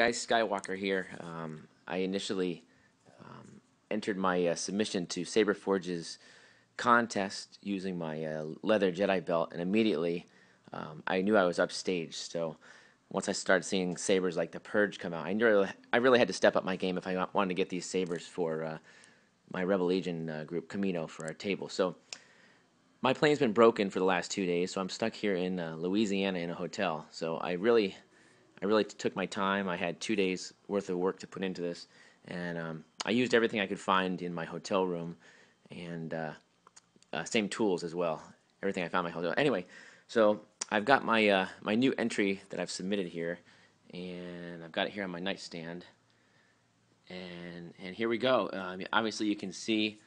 guys, Skywalker here. I initially entered my submission to Saber Forge's contest using my leather Jedi belt, and immediately I knew I was upstaged. So once I started seeing sabers like the Purge come out, I really had to step up my game if I wanted to get these sabers for my Rebel Legion group Camino for our table. So my plane's been broken for the last 2 days, so I'm stuck here in Louisiana in a hotel. So I really took my time. I had 2 days worth of work to put into this, and I used everything I could find in my hotel room, and same tools as well. Everything I found in my hotel. Anyway, so I've got my my new entry that I've submitted here, and I've got it here on my nightstand, and here we go. Obviously, you can see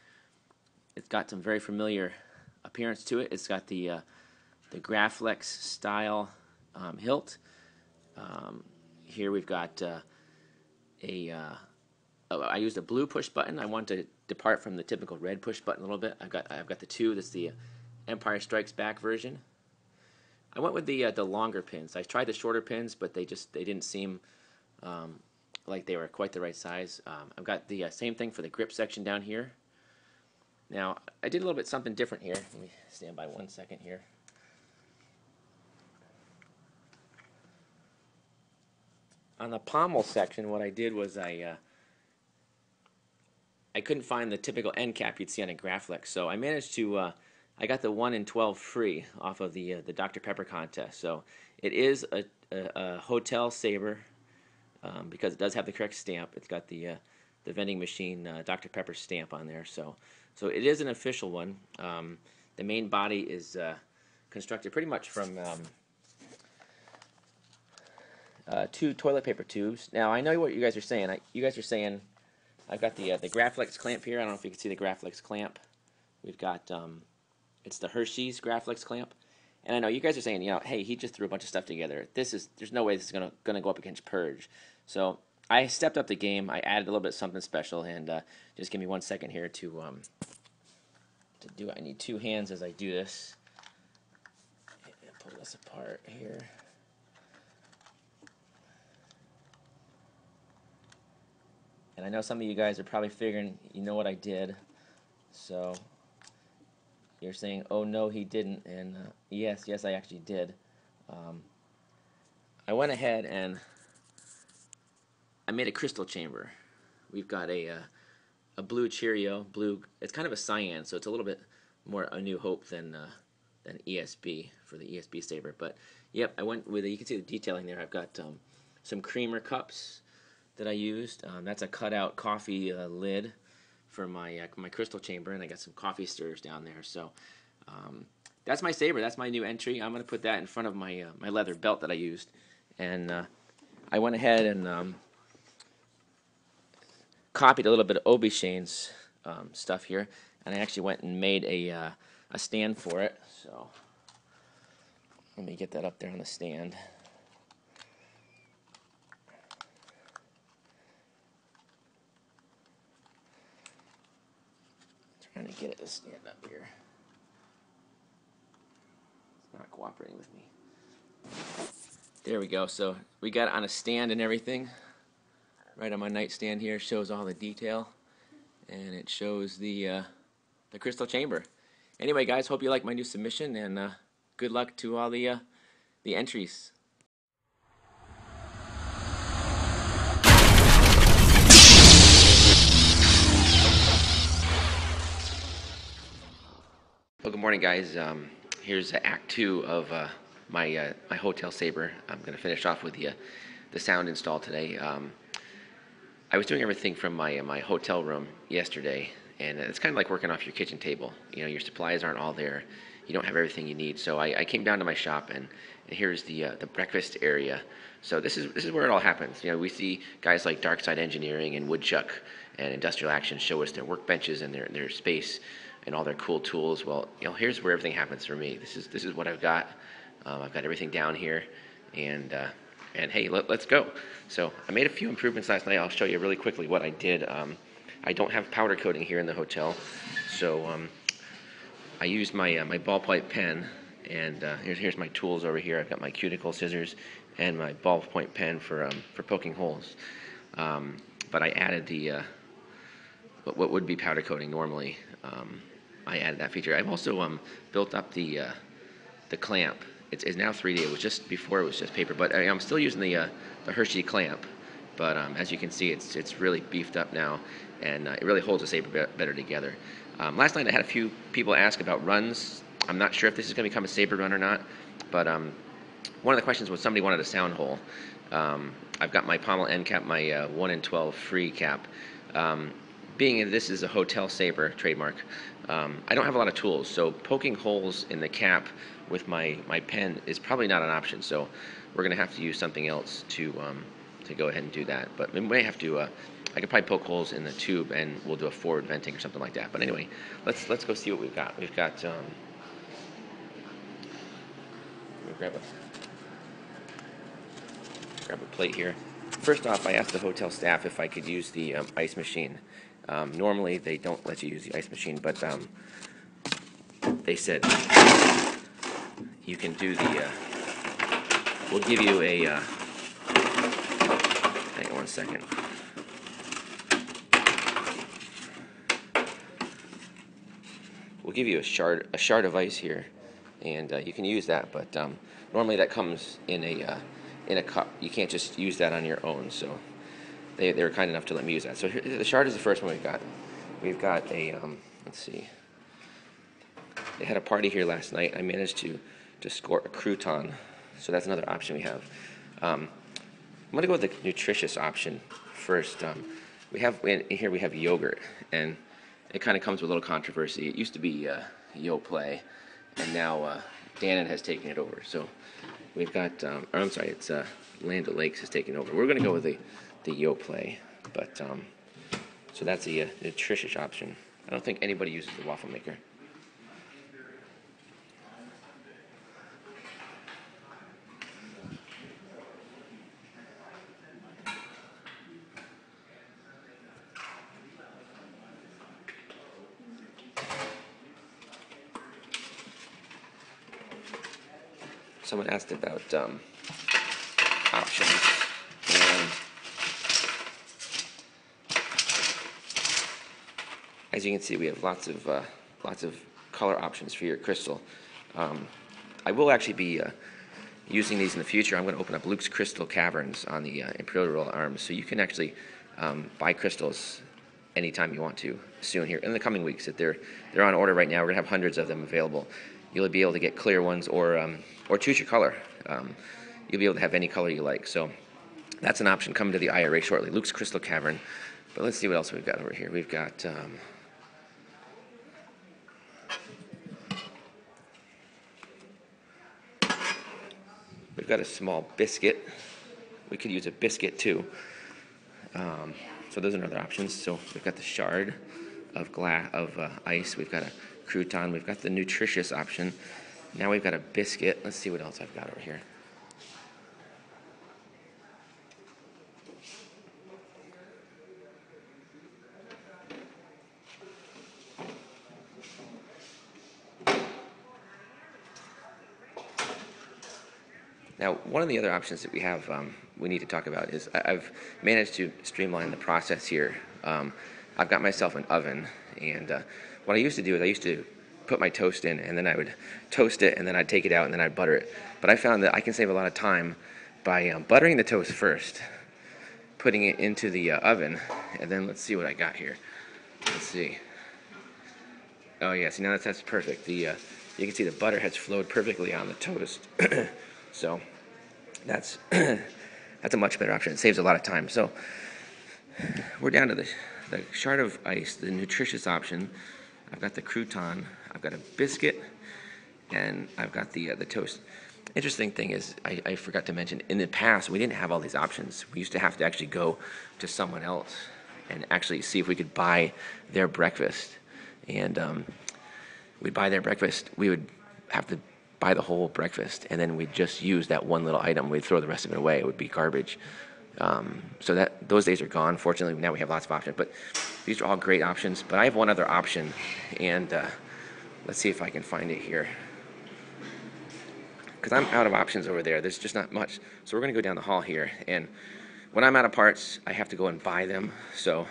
it's got some very familiar appearance to it. It's got the Graflex style hilt. Here we've got I used a blue push button. I want to depart from the typical red push button a little bit. I've got the two. That's the Empire Strikes Back version. I went with the longer pins. I tried the shorter pins, but they didn't seem like they were quite the right size. I've got the same thing for the grip section down here. Now I did a little bit something different here. Let me stand by 1 second here. On the pommel section, what I did was I couldn't find the typical end cap you'd see on a Graflex, so I managed to I got the 1 in 12 free off of the Dr. Pepper contest. So it is a hotel saber because it does have the correct stamp. It's got the vending machine Dr. Pepper stamp on there. So it is an official one. The main body is constructed pretty much from 2 toilet paper tubes. Now I know what you guys are saying. You guys are saying I've got the Graflex clamp here. I don't know if you can see the Graflex clamp. We've got it's the Hershey's Graflex clamp, and I know you guys are saying, hey, he just threw a bunch of stuff together. There's no way this is gonna go up against Purge. So I stepped up the game. I added a little bit of something special, and just give me 1 second here to do it. I need 2 hands as I do this. Pull this apart here. And I know some of you guys are probably figuring, you know what I did. So you're saying, oh no, he didn't. And yes, I actually did. I went ahead and I made a crystal chamber. We've got a blue Cheerio, blue. It's kind of a cyan, so it's a little bit more A New Hope than ESB for the ESB saber. But yep, I went with it. You can see the detailing there. I've got some creamer cups that I used. That's a cutout coffee lid for my crystal chamber, and I got some coffee stirrers down there. So that's my saber. That's my new entry. I'm going to put that in front of my my leather belt that I used, and I went ahead and copied a little bit of Obishane's stuff here, and I actually went and made a stand for it. So let me get that up there on the stand. Trying to get it to stand up here. It's not cooperating with me. There we go. So we got it on a stand and everything. Right on my nightstand here, shows all the detail, and it shows the crystal chamber. Anyway, guys, hope you like my new submission, and good luck to all the entries. Well, good morning, guys. Here's Act 2 of my hotel saber. I'm going to finish off with the sound install today. I was doing everything from my hotel room yesterday, and it's kind of like working off your kitchen table. Your supplies aren't all there. You don't have everything you need. So I came down to my shop, and here's the breakfast area. So this is where it all happens. We see guys like Darkside Engineering and Woodchuck and Industrial Action show us their workbenches and their space and all their cool tools. Well, here's where everything happens for me. This is what I've got. I've got everything down here, and hey, let's go. So I made a few improvements last night. I'll show you really quickly what I did. I don't have powder coating here in the hotel, so I used my ballpoint pen, and here's my tools over here. I've got my cuticle scissors and my ballpoint pen for poking holes. But I added the what would be powder coating normally. I added that feature. I've also built up the clamp. It's now 3D. It was just before it was just paper, but I'm still using the Hershey clamp. But as you can see, it's really beefed up now, and it really holds the Saber better together. Last night I had a few people ask about runs. I'm not sure if this is going to become a Saber run or not, but one of the questions was somebody wanted a sound hole. I've got my pommel end cap, my 1 in 12 free cap. Being this is a hotel Saber trademark, I don't have a lot of tools, so poking holes in the cap with my pen is probably not an option. So we're going to have to use something else to go ahead and do that. But we may have to. I could probably poke holes in the tube, and we'll do a forward venting or something like that. But anyway, let's go see what we've got. We've got. Grab a plate here. First off, I asked the hotel staff if I could use the ice machine. Normally, they don't let you use the ice machine, but they said you can do the. We'll give you a. Hang on 1 second. We'll give you a shard of ice here, and you can use that. But normally that comes in a cup. You can't just use that on your own. So they were kind enough to let me use that. So here, the shard is the first one we've got. We've got a let's see. They had a party here last night. I managed to score a crouton, so that's another option we have. I'm going to go with the nutritious option first. We have in here we have yogurt, and it kind of comes with a little controversy. It used to be Yoplait, and now Dannon has taken it over. So we've got, or I'm sorry, it's Land O'Lakes has taken over. We're going to go with the Yoplait, but so that's the nutritious option. I don't think anybody uses the waffle maker. Someone asked about options, and as you can see, we have lots of color options for your crystal. I will actually be using these in the future. I'm going to open up Luke's Crystal Caverns on the Imperial arms, so you can actually buy crystals anytime you want to soon here in the coming weeks. That they're on order right now. We're going to have hundreds of them available. You'll be able to get clear ones or choose your color. You'll be able to have any color you like. So that's an option coming to the IRA shortly. Luke's Crystal Cavern. But let's see what else we've got over here. We've got a small biscuit. We could use a biscuit too. So those are other options. So we've got the shard of ice. We've got a crouton. We've got the nutritious option. Now we've got a biscuit. Let's see what else I've got over here. Now, one of the other options that we have, we need to talk about is I've managed to streamline the process here. I've got myself an oven, and what I used to do is I used to put my toast in, and then I would toast it, and then I'd take it out, and then I'd butter it. But I found that I can save a lot of time by buttering the toast first, putting it into the oven, and then let's see what I got here. Let's see. Oh yeah, see now that's perfect. You can see the butter has flowed perfectly on the toast. So that's a much better option. It saves a lot of time. So we're down to the shard of ice, the nutritious option. I've got the crouton, I've got a biscuit, and I've got the toast. Interesting thing is, I forgot to mention, in the past we didn't have all these options. We used to have to actually go to someone else and actually see if we could buy their breakfast. And we'd buy their breakfast. We would have to buy the whole breakfast, and then we'd just use that one little item. We'd throw the rest of it away. It would be garbage. So those days are gone. Fortunately, now we have lots of options. But these are all great options. But I have one other option, and let's see if I can find it here. because I'm out of options over there. There's just not much. So we're going to go down the hall here, and when I'm out of parts, I have to go and buy them. So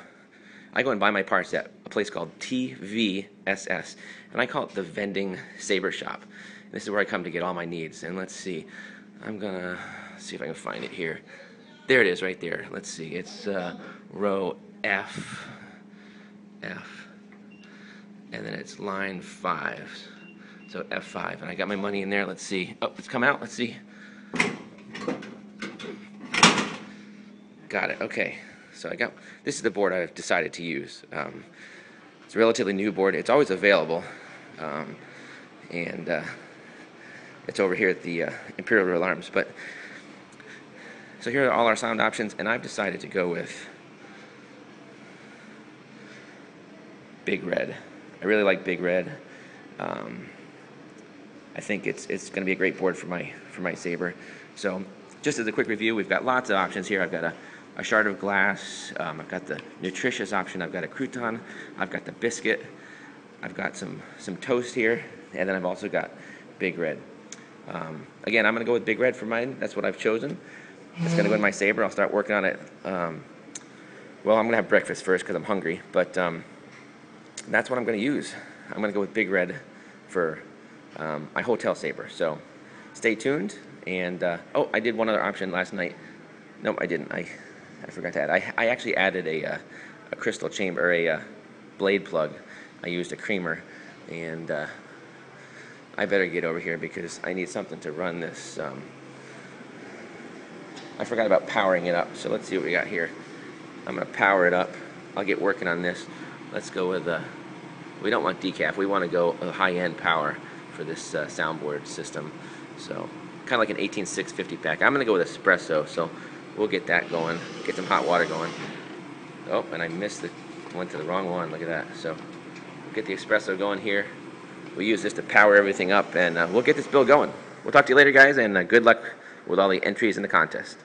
I go and buy my parts at a place called TVSS, and I call it the Vending Saber Shop. And this is where I come to get all my needs. And let's see, I'm gonna see if I can find it here. There it is, right there. Let's see, it's row F, and then it's line 5. So F5, and I got my money in there. Let's see. Oh, it's come out. Let's see. Got it. Okay. So this is the board I've decided to use. It's a relatively new board. It's always available, and it's over here at the Imperial Alarms. But so here are all our sound options, and I've decided to go with Big Red. I really like Big Red. I think it's going to be a great board for my Saber. So just as a quick review, we've got lots of options here. I've got a shard of glass. I've got the nutritious option. I've got a crouton. I've got the biscuit. I've got some toast here, and then I've also got Big Red. Again, I'm going to go with Big Red for mine. That's what I've chosen. It's going to go in my Saber. I'll start working on it. Well, I'm going to have breakfast first because I'm hungry, but that's what I'm going to use. I'm going to go with Big Red for my hotel Saber. So stay tuned. And oh, I did one other option last night. No, I didn't. I forgot to add. I actually added a crystal chamber, or a blade plug. I used a creamer, and I better get over here because I need something to run this. I forgot about powering it up. So let's see what we got here. I'm going to power it up. I'll get working on this. Let's go with we don't want decaf. We want to go a high-end power for this soundboard system. So kind of like an 18650 pack. I'm going to go with espresso, so we'll get that going, get some hot water going. Oh, and I went to the wrong one. Look at that. So we'll get the espresso going here. We'll use this to power everything up, and we'll get this build going. We'll talk to you later, guys, and good luck with all the entries in the contest.